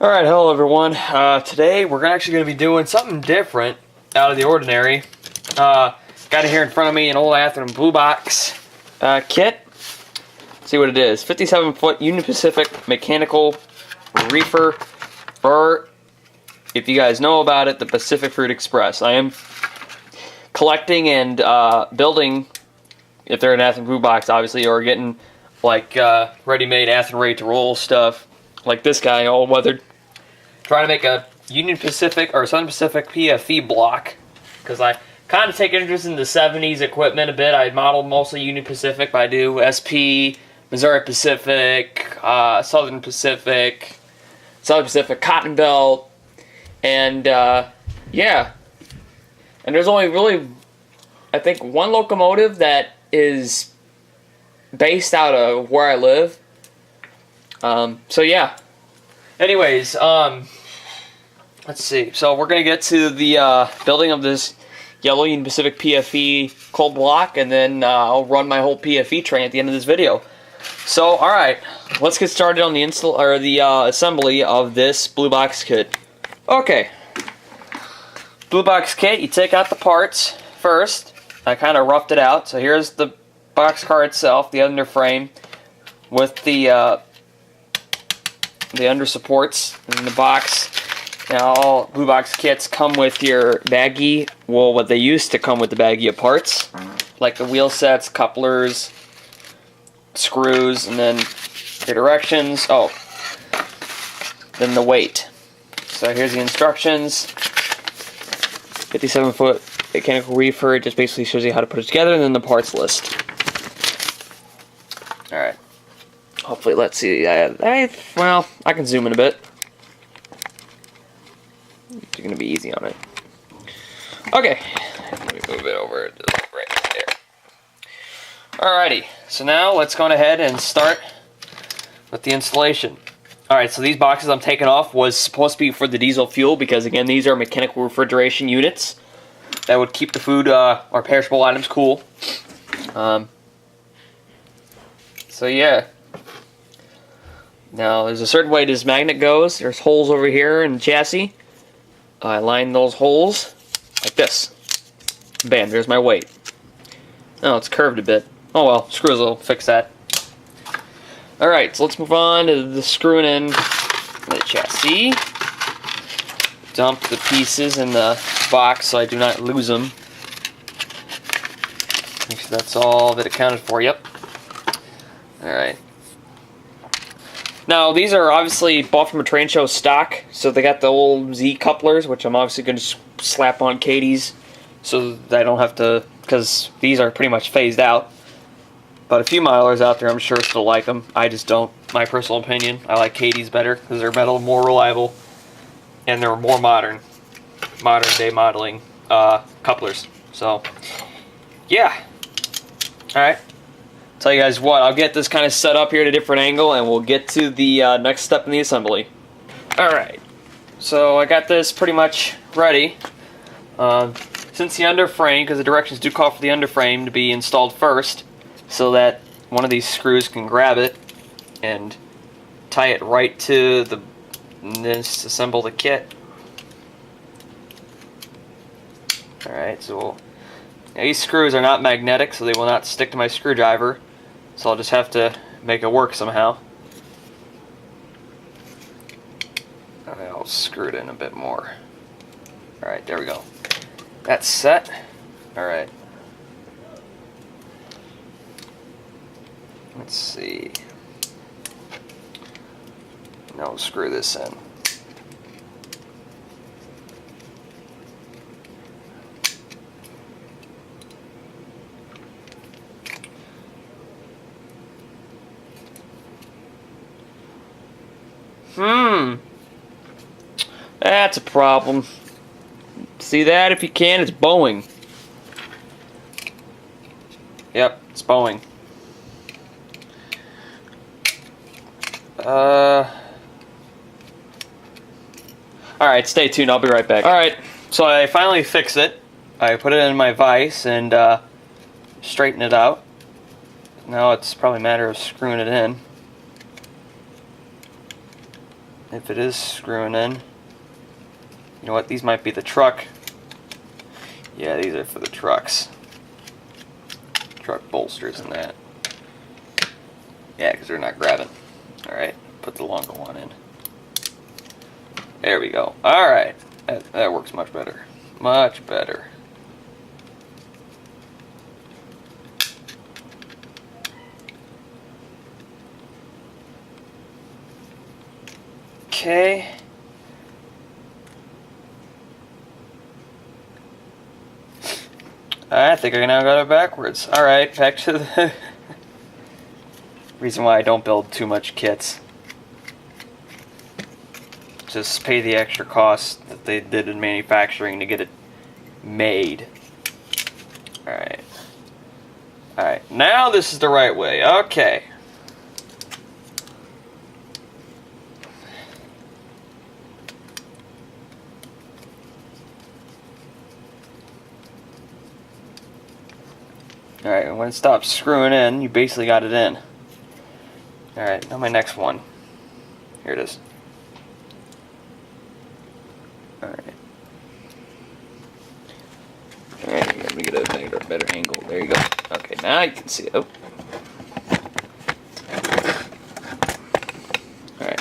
Alright, hello everyone. Today we're actually going to be doing something different out of the ordinary. Got it here in front of me, an old Athearn Blue Box kit. Let's see what it is. 57-foot Union Pacific mechanical reefer for, if you guys know about it, the Pacific Fruit Express. I am collecting and building, if they're an Athearn Blue Box obviously, or getting like ready-made Athearn ready to roll stuff like this guy, all weathered. Trying to make a Union Pacific or Southern Pacific PFE block, because I kind of take interest in the 70s equipment a bit. I model mostly Union Pacific, but I do SP, Missouri Pacific, Southern Pacific, Cotton Belt, and yeah. And there's only really, I think, one locomotive that is based out of where I live. So yeah. Anyways, let's see. So we're gonna get to the building of this yellow Union Pacific PFE cold block, and then I'll run my whole PFE train at the end of this video. So, all right, let's get started on the assembly of this Blue Box kit. Okay, Blue Box kit. You take out the parts first. I kind of roughed it out. So here's the box car itself, the under frame, with the under supports in the box. Now, all Blue Box kits come with your baggie, well, what they used to come with the baggie of parts, like the wheel sets, couplers, screws, and then your directions. Oh, then the weight. So here's the instructions. 57-foot mechanical reefer. It just basically shows you how to put it together, and then the parts list. All right. Hopefully, let's see. Well, I can zoom in a bit. It's going to be easy on it. Okay, let me move it over right there. Alrighty, so now let's go ahead and start with the installation. Alright, so these boxes I'm taking off was supposed to be for the diesel fuel, because again, these are mechanical refrigeration units that would keep the food or perishable items cool. So yeah. Now, there's a certain way this magnet goes. There's holes over here in the chassis. I line those holes like this. Bam, there's my weight. Oh, it's curved a bit. Oh well, screws will fix that. Alright, so let's move on to the screwing in the chassis. Dump the pieces in the box so I do not lose them. Make sure that's all that accounted for. Yep. Alright. Now, these are obviously bought from a train show stock, so they got the old Z couplers, which I'm obviously going to slap on Katie's, so that I don't have to, because these are pretty much phased out. But a few milers out there, I'm sure, still like them. I just don't. My personal opinion, I like Katie's better, because they're better, more reliable, and they're more modern day modeling couplers. So, yeah. Alright. Tell you guys what, I'll get this kind of set up here at a different angle, and we'll get to the next step in the assembly. Alright, so I got this pretty much ready. Since the underframe, because the directions do call for the underframe to be installed first, so that one of these screws can grab it and tie it right to the, and then just assemble the kit. Alright, so now these screws are not magnetic, so they will not stick to my screwdriver. So I'll just have to make it work somehow. I'll screw it in a bit more. Alright, there we go. That's set. Alright. Let's see. Now we'll screw this in. That's a problem. See that? If you can, it's bowing. Yep, it's bowing. Alright, stay tuned. I'll be right back. Alright, so I finally fixed it. I put it in my vise and straighten it out. Now it's probably a matter of screwing it in. if it is screwing in. You know what? These might be the truck. Yeah, these are for the trucks. Truck bolsters and that. Yeah, because they're not grabbing. Alright, put the longer one in. There we go. Alright, that works much better. Much better. Okay. I think I now got it backwards. Alright, back to the reason why I don't build too much kits. Just pay the extra cost that they did in manufacturing to get it made. Alright. Alright, now this is the right way. Okay. Alright, when it stops screwing in, you basically got it in. Alright, now my next one. Here it is. Alright. Alright, let me get a better angle. There you go. Okay, now you can see it. Oh. Alright.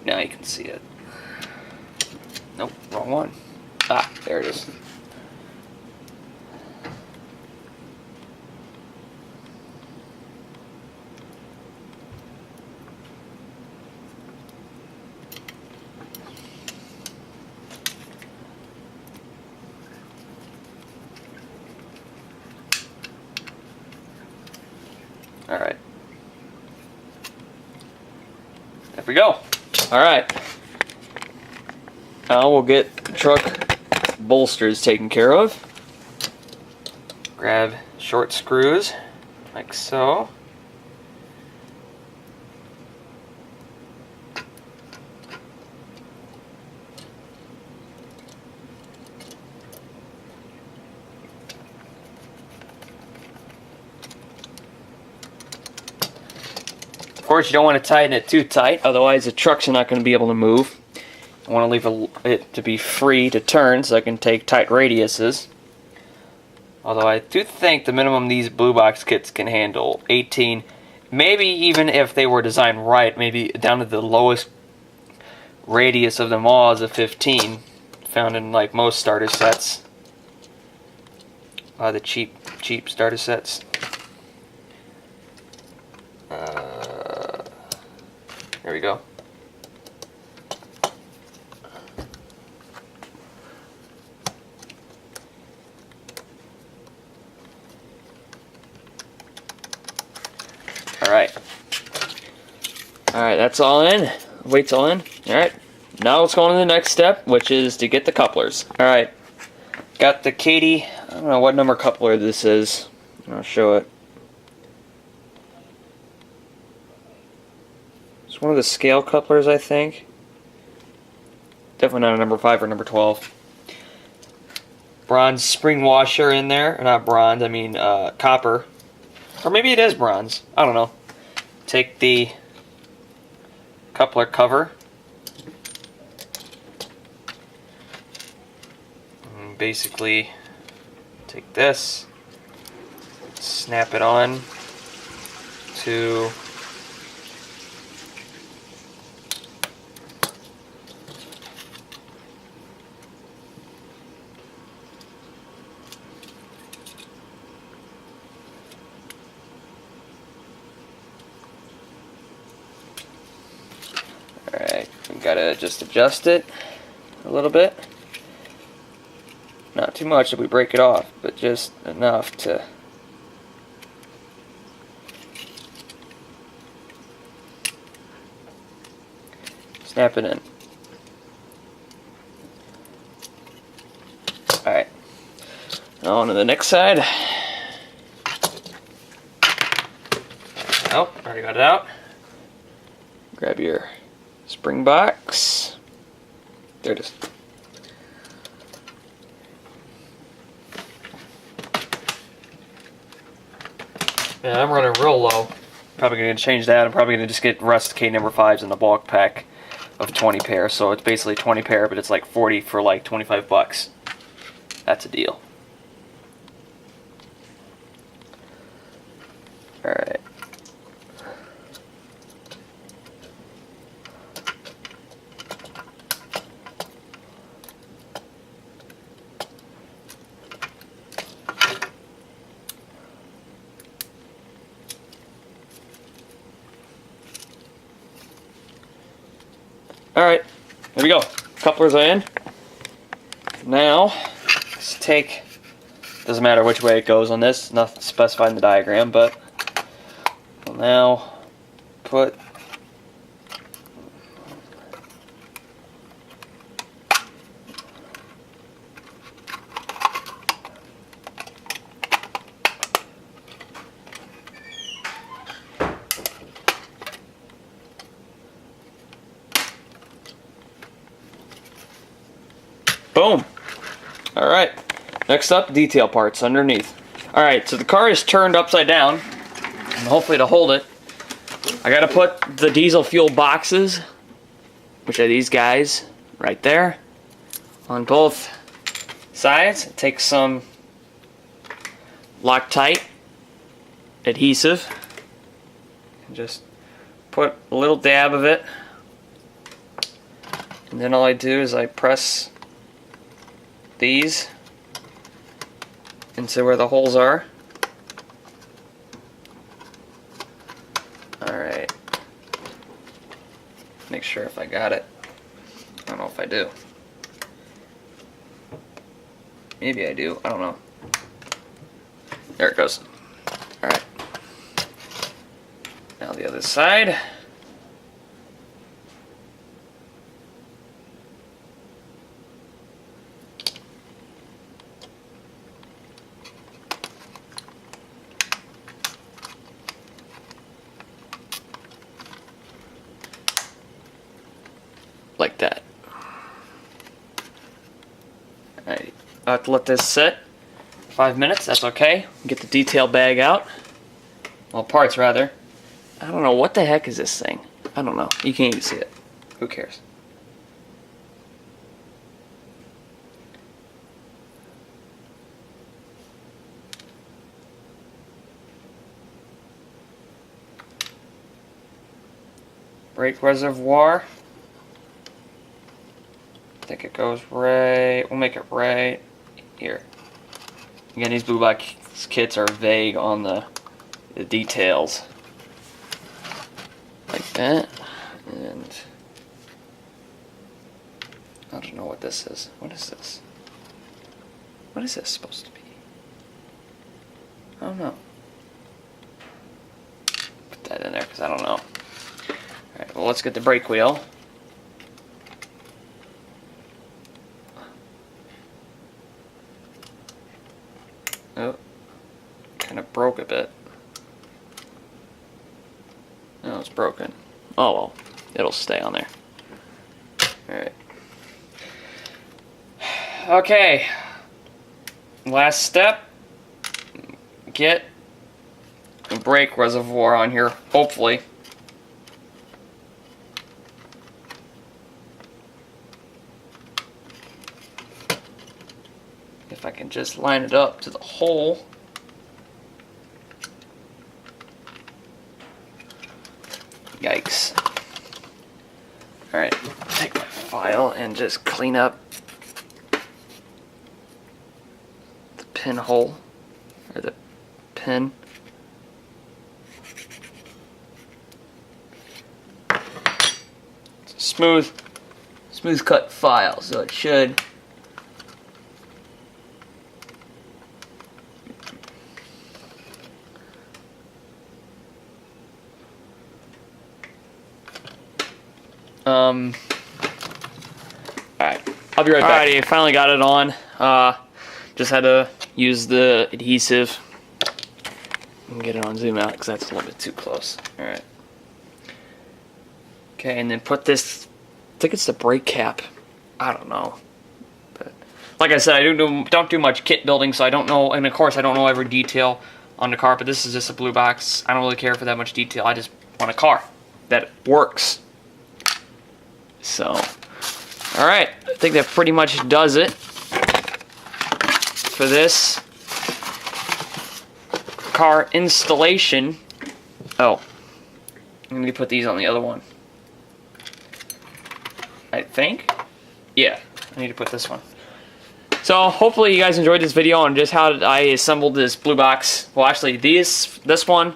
Now you can see it. Nope, wrong one. Ah, there it is. Alright. There we go. Alright. Now we'll get the truck bolsters taken care of. Grab short screws, like so. Of course, you don't want to tighten it too tight, otherwise the trucks are not going to be able to move. I want to leave it to be free to turn so I can take tight radiuses. Although I do think the minimum these blue box kits can handle 18, maybe even if they were designed right, maybe down to the lowest radius of them all is a 15, found in like most starter sets. The cheap starter sets. There we go. Alright. Alright, that's all in. Weight's all in. Alright. Now let's go on to the next step, which is to get the couplers. Alright. Got the Katie. I don't know what number coupler this is. I'll show it. It's one of the scale couplers, I think. Definitely not a number 5 or number 12. Bronze spring washer in there. Or not bronze, I mean copper. Or maybe it is bronze. I don't know. Take the coupler cover. And basically take this. Snap it on to Alright, we gotta just adjust it a little bit. Not too much if we break it off, but just enough to snap it in. Alright, now on to the next side. Oh, already got it out. Grab your spring box. There it is. Yeah, I'm running real low. Probably going to change that. I'm probably going to just get rust K number 5s in the bulk pack. of 20 pair, so it's basically 20 pair, but it's like 40 for like 25 bucks. That's a deal. Alright. Alright, there we go. Couplers are in. Now, let's take, doesn't matter which way it goes on this, nothing specified in the diagram, but we'll now put boom. Alright, next up, detail parts underneath. Alright, so the car is turned upside down, and hopefully to hold it, I gotta put the diesel fuel boxes, which are these guys right there, on both sides. Take some Loctite adhesive and just put a little dab of it, and then all I do is I press these into where the holes are. Alright. Make sure if I got it. I don't know if I do. Maybe I do. I don't know. There it goes. Alright. Now the other side. Like that. Alright, I have to let this sit 5 minutes, that's okay. Get the detail bag out. Well, parts rather. I don't know, what the heck is this thing? I don't know. You can't even see it. Who cares? Brake reservoir. I think it goes right, we'll make it right here. Again, these Blue Box kits are vague on the details. Like that. And I don't know what this is. What is this? What is this supposed to be? I don't know. Put that in there because I don't know. Alright, well, let's get the brake wheel. Oh, kind of broke a bit. No, it's broken. Oh well, it'll stay on there. Alright. Okay. Last step. Get the brake reservoir on here, hopefully. If I can just line it up to the hole. Yikes. Alright, take my file and just clean up the pinhole, or the pin. It's a smooth cut file, so it should alright, I'll be right back. Alrighty, finally got it on. Just had to use the adhesive and get it on zoom out because that's a little bit too close. Alright. Okay, and then put this, I think it's the brake cap. I don't know. But like I said, I don't do much kit building, so I don't know, and of course I don't know every detail on the car, but this is just a Blue Box. I don't really care for that much detail. I just want a car that works. So, alright, I think that pretty much does it for this car installation. Oh, I'm going to put these on the other one. I think. Yeah, I need to put this one. So hopefully you guys enjoyed this video on just how I assembled this blue box. Well, actually, this one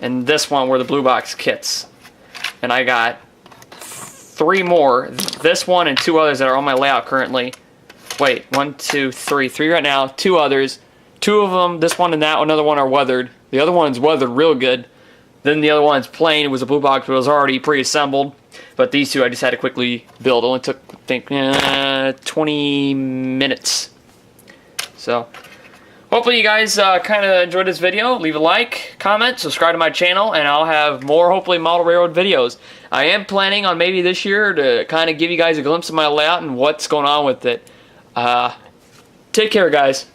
and this one were the blue box kits. And I got 3 more. This one and 2 others that are on my layout currently. Wait, 1, 2, 3. 3 right now, 2 others. 2 of them, this one and that another one, are weathered. The other one's weathered real good. Then the other one's plain. It was a blue box, but it was already pre-assembled. But these 2 I just had to quickly build. It only took, I think, 20 minutes. So, hopefully you guys kind of enjoyed this video. Leave a like, comment, subscribe to my channel, and I'll have more, hopefully, model railroad videos. I am planning on maybe this year to kind of give you guys a glimpse of my layout and what's going on with it. Take care, guys.